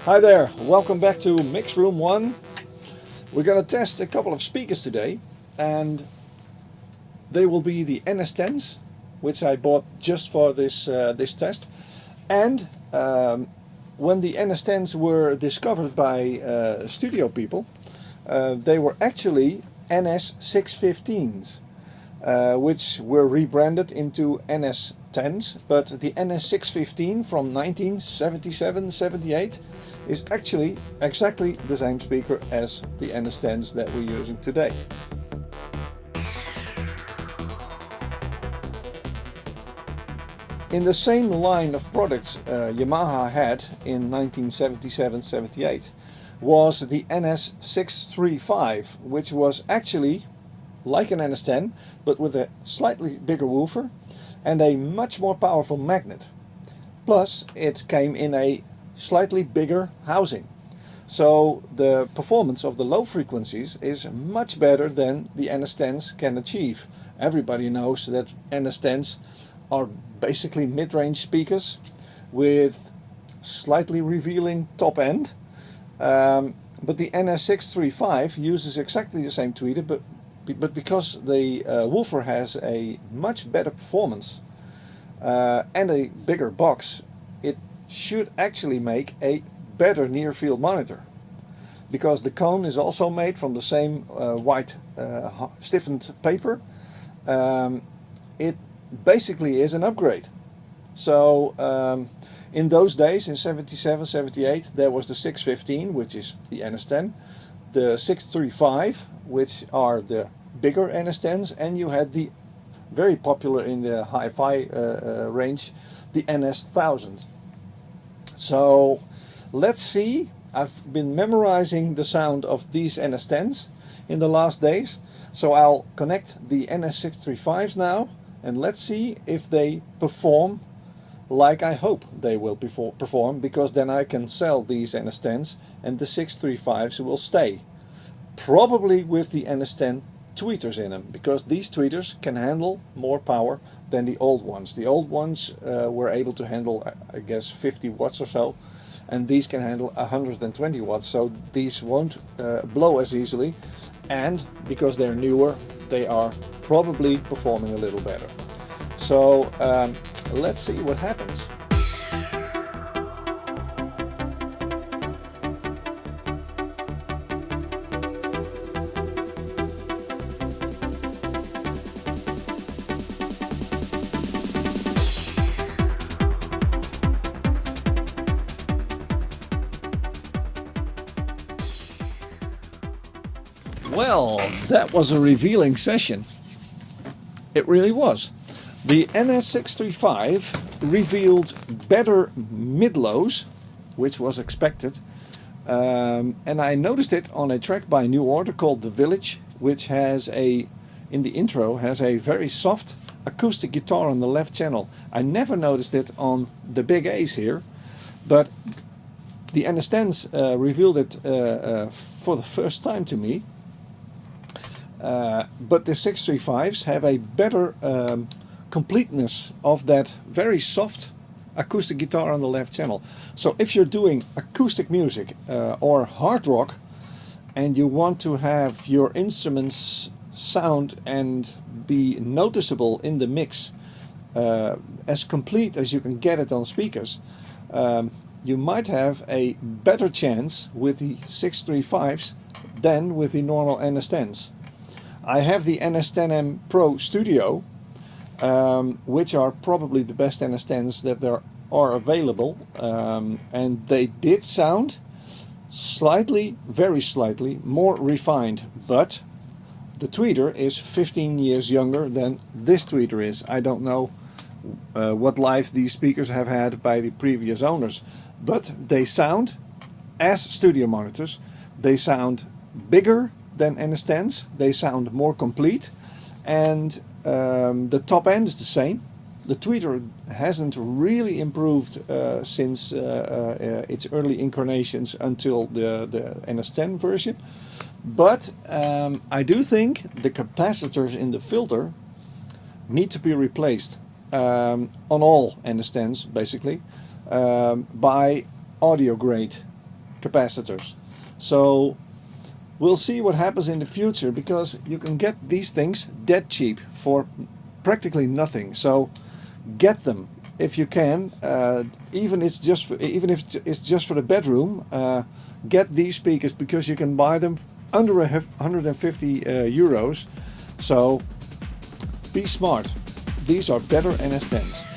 Hi there, welcome back to Mix Room 1. We're going to test a couple of speakers today, and they will be the NS10's, which I bought just for this test. And when the NS10's were discovered by studio people, they were actually NS615's, which were rebranded into NS10's, but the NS615 from 1977-78 is actually exactly the same speaker as the NS10's that we're using today. In the same line of products Yamaha had in 1977-78 was the NS635, which was actually like an NS10 but with a slightly bigger woofer and a much more powerful magnet. Plus it came in a slightly bigger housing. So the performance of the low frequencies is much better than the NS10's can achieve. Everybody knows that NS10's are basically mid-range speakers with slightly revealing top end. But the NS635 uses exactly the same tweeter, but because the woofer has a much better performance and a bigger box, it should actually make a better near-field monitor. Because the cone is also made from the same white stiffened paper, it basically is an upgrade. So in those days, in 77, 78, there was the 615, which is the NS10, the 635, which are the bigger NS10s, and you had the very popular in the hi-fi range, the NS1000. So let's see. I've been memorizing the sound of these NS10s in the last days, so I'll connect the NS635s now, and let's see if they perform like I hope they will perform, because then I can sell these NS10s and the 635s will stay. Probably with the NS10 tweeters in them, because these tweeters can handle more power than the old ones. The old ones were able to handle, I guess, 50 watts or so, and these can handle 120 watts, so these won't blow as easily, and because they're newer, they are probably performing a little better. So let's see what happens. Well, that was a revealing session. It really was. The NS635 revealed better mid-lows, which was expected. And I noticed it on a track by New Order called The Village, which has in the intro, has a very soft acoustic guitar on the left channel. I never noticed it on the big A's here, but the NS10's revealed it for the first time to me. But the 635s have a better completeness of that very soft acoustic guitar on the left channel. So if you're doing acoustic music or hard rock and you want to have your instruments sound and be noticeable in the mix as complete as you can get it on speakers, you might have a better chance with the 635s than with the normal NS10s. I have the NS10M Pro Studio, which are probably the best NS10s that there are available, and they did sound slightly, very slightly more refined, but the tweeter is 15 years younger than this tweeter is. I don't know what life these speakers have had by the previous owners, but they sound as studio monitors. They sound bigger than NS10's, they sound more complete, and the top end is the same. The tweeter hasn't really improved since its early incarnations until the NS10 version, but I do think the capacitors in the filter need to be replaced. on all NS10's basically, by audio grade capacitors. So we'll see what happens in the future, because you can get these things dead cheap for practically nothing. So get them if you can, even if it's just for the bedroom. Get these speakers, because you can buy them under 150 euros. So be smart. These are better NS10's.